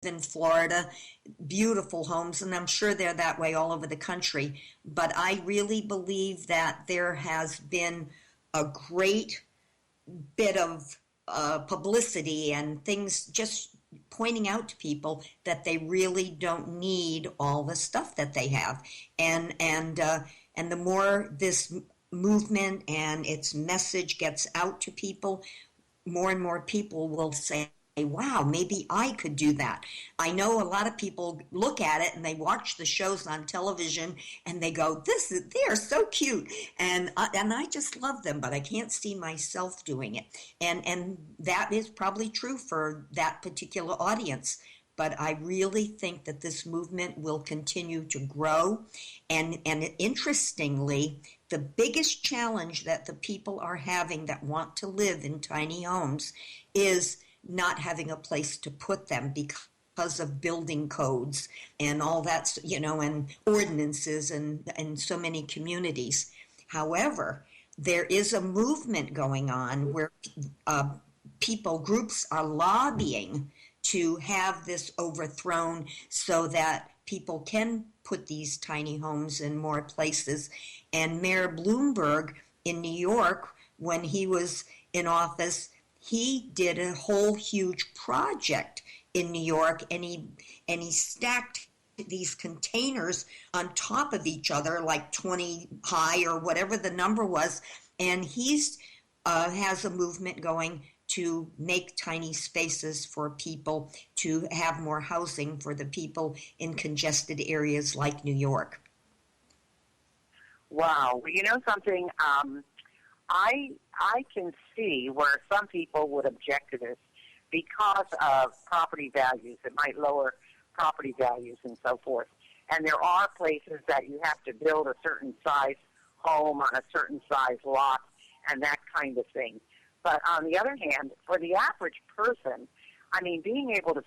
in Florida, beautiful homes, and I'm sure they're that way all over the country. But I really believe that there has been a great bit of publicity and things just pointing out to people that they really don't need all the stuff that they have, and the more this movement and its message gets out to people, more and more people will say, wow, maybe I could do that. I know a lot of people look at it and they watch the shows on television and they go, they are so cute. And I just love them, but I can't see myself doing it. And that is probably true for that particular audience. But I really think that this movement will continue to grow. And interestingly, the biggest challenge that the people are having that want to live in tiny homes is not having a place to put them because of building codes and all that, and ordinances and so many communities. However, there is a movement going on where groups are lobbying to have this overthrown so that people can put these tiny homes in more places. And Mayor Bloomberg in New York, when he was in office, he did a whole huge project in New York, and he stacked these containers on top of each other, like 20 high or whatever the number was. And he's has a movement going to make tiny spaces for people to have more housing for the people in congested areas like New York. Wow. Well, you know something? I can see where some people would object to this because of property values. It might lower property values and so forth. And there are places that you have to build a certain size home on a certain size lot and that kind of thing. But on the other hand, for the average person, I mean, being able to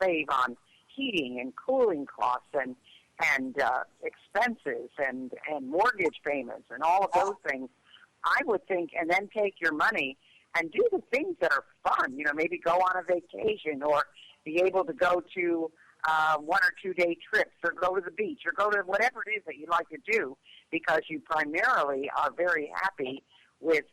save on heating and cooling costs and expenses and mortgage payments and all of those things, I would think, and then take your money and do the things that are fun, maybe go on a vacation or be able to go to 1 or 2 day trips or go to the beach or go to whatever it is that you like to do because you primarily are very happy with,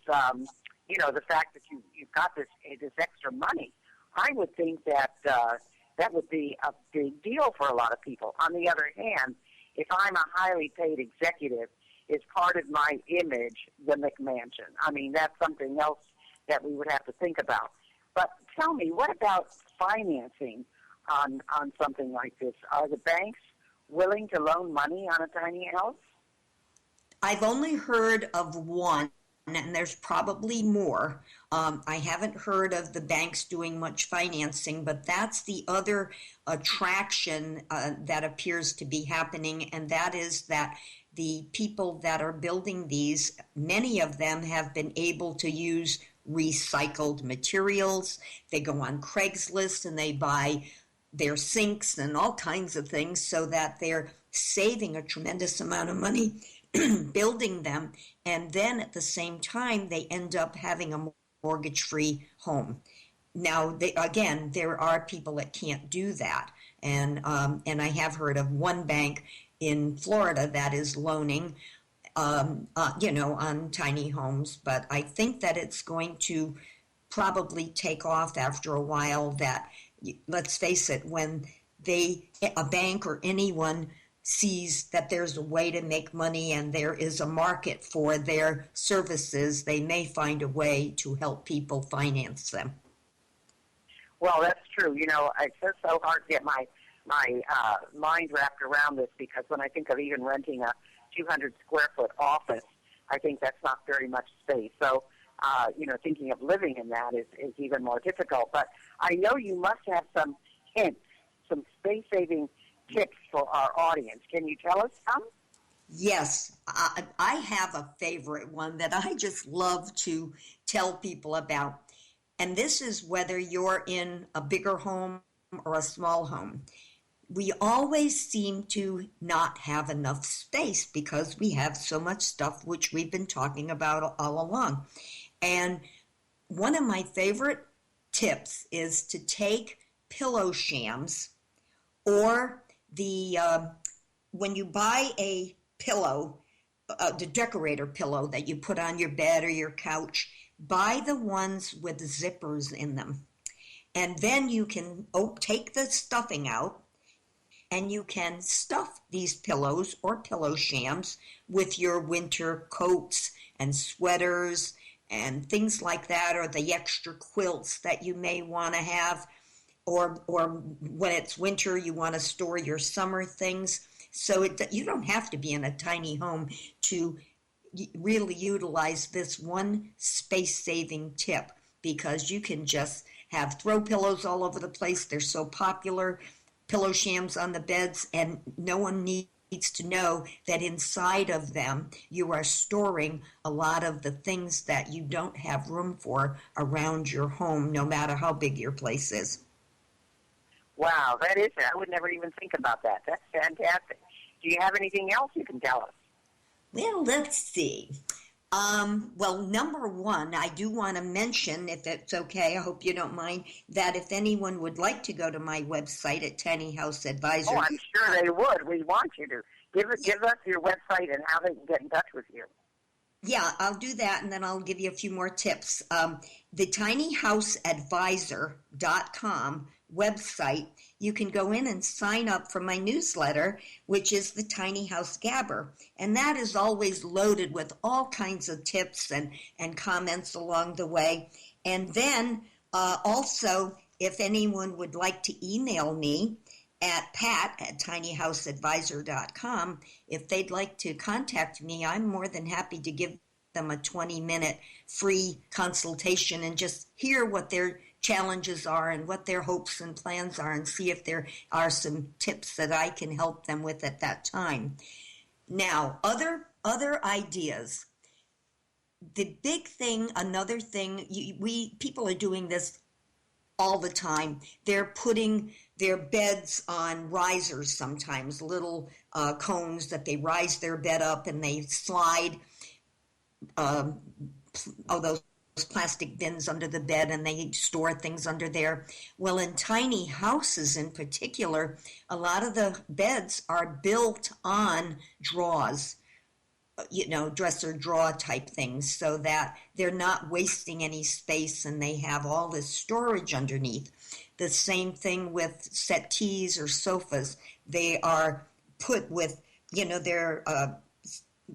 the fact that you've got this extra money. I would think that that would be a big deal for a lot of people. On the other hand, if I'm a highly paid executive, is part of my image the McMansion? I mean, that's something else that we would have to think about. But tell me, what about financing on something like this? Are the banks willing to loan money on a tiny house? I've only heard of one, and there's probably more. I haven't heard of the banks doing much financing, but that's the other attraction that appears to be happening, and that is that the people that are building these, many of them have been able to use recycled materials. They go on Craigslist and they buy their sinks and all kinds of things so that they're saving a tremendous amount of money building them. And then at the same time, they end up having a mortgage-free home. Now, again, there are people that can't do that. And I have heard of one bank in Florida that is loaning, on tiny homes. But I think that it's going to probably take off after a while. That, let's face it, when a bank or anyone sees that there's a way to make money and there is a market for their services, they may find a way to help people finance them. Well, that's true. It's just so hard to get my mind wrapped around this because when I think of even renting a 200 square foot office, I think that's not very much space. So, thinking of living in that is even more difficult. But I know you must have some hints, some space saving tips for our audience. Can you tell us some? Yes, I have a favorite one that I just love to tell people about. And this is whether you're in a bigger home or a small home. We always seem to not have enough space because we have so much stuff, which we've been talking about all along. And one of my favorite tips is to take pillow shams or the when you buy a pillow, the decorator pillow that you put on your bed or your couch, buy the ones with zippers in them. And then you can take the stuffing out and you can stuff these pillows or pillow shams with your winter coats and sweaters and things like that, or the extra quilts that you may want to have, or when it's winter, you want to store your summer things. So you don't have to be in a tiny home to really utilize this one space-saving tip, because you can just have throw pillows all over the place. They're so popular, pillow shams on the beds, and no one needs to know that inside of them you are storing a lot of the things that you don't have room for around your home, no matter how big your place is. Wow, that is it. I would never even think about that. That's fantastic. Do you have anything else you can tell us? Well, let's see. Well, number one, I do want to mention, if it's okay, I hope you don't mind, that if anyone would like to go to my website at Tiny House Advisor. Oh, I'm sure they would. We want you to. Give us your website and how they can get in touch with you. Yeah, I'll do that, and then I'll give you a few more tips. The tinyhouseadvisor.com website, you can go in and sign up for my newsletter, which is the Tiny House Gabber. And that is always loaded with all kinds of tips and comments along the way. And then also, if anyone would like to email me at pat@tinyhouseadvisor.com, if they'd like to contact me, I'm more than happy to give them a 20-minute free consultation and just hear what their challenges are and what their hopes and plans are, and see if there are some tips that I can help them with at that time. Now, other ideas. The big thing, another thing, people are doing this all the time. They're putting their beds on risers sometimes, little cones that they rise their bed up and they slide those plastic bins under the bed, and they store things under there. Well, in tiny houses in particular, a lot of the beds are built on drawers, dresser drawer type things, so that they're not wasting any space and they have all this storage underneath. The same thing with settees or sofas. They are put with, they're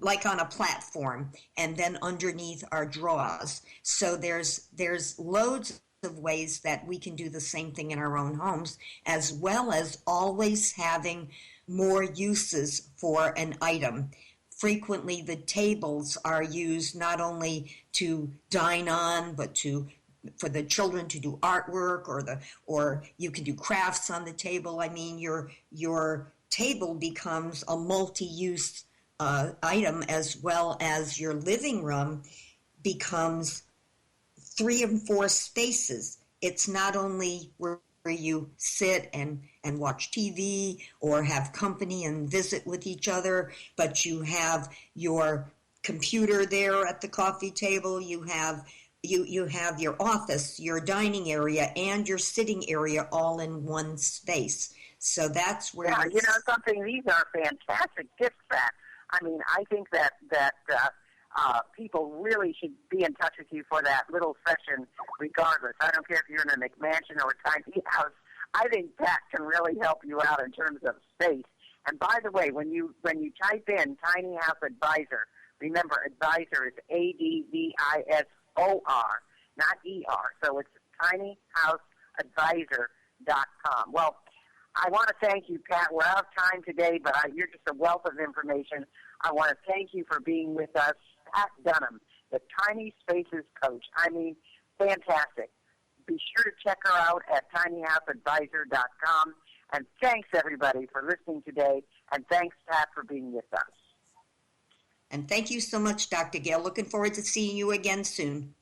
like on a platform, and then underneath are drawers. So there's loads of ways that we can do the same thing in our own homes, as well as always having more uses for an item. Frequently, the tables are used not only to dine on, but for the children to do artwork, or you can do crafts on the table. I mean, your table becomes a multi-use item, as well as your living room becomes 3 and 4 spaces. It's not only where you sit and watch TV or have company and visit with each other, but you have your computer there at the coffee table. You have your office, your dining area, and your sitting area all in one space. So that's where something. These are fantastic tips. I mean, I think that people really should be in touch with you for that little session regardless. I don't care if you're in a McMansion or a tiny house. I think Pat can really help you out in terms of space. And by the way, when you type in Tiny House Advisor, remember advisor is ADVISOR, not ER. So it's tinyhouseadvisor.com. Well, I want to thank you, Pat. We're out of time today, but you're just a wealth of information. I want to thank you for being with us. Pat Dunham, the Tiny Spaces Coach. I mean, fantastic. Be sure to check her out at tinyhouseadvisor.com. And thanks, everybody, for listening today. And thanks, Pat, for being with us. And thank you so much, Dr. Gail. Looking forward to seeing you again soon.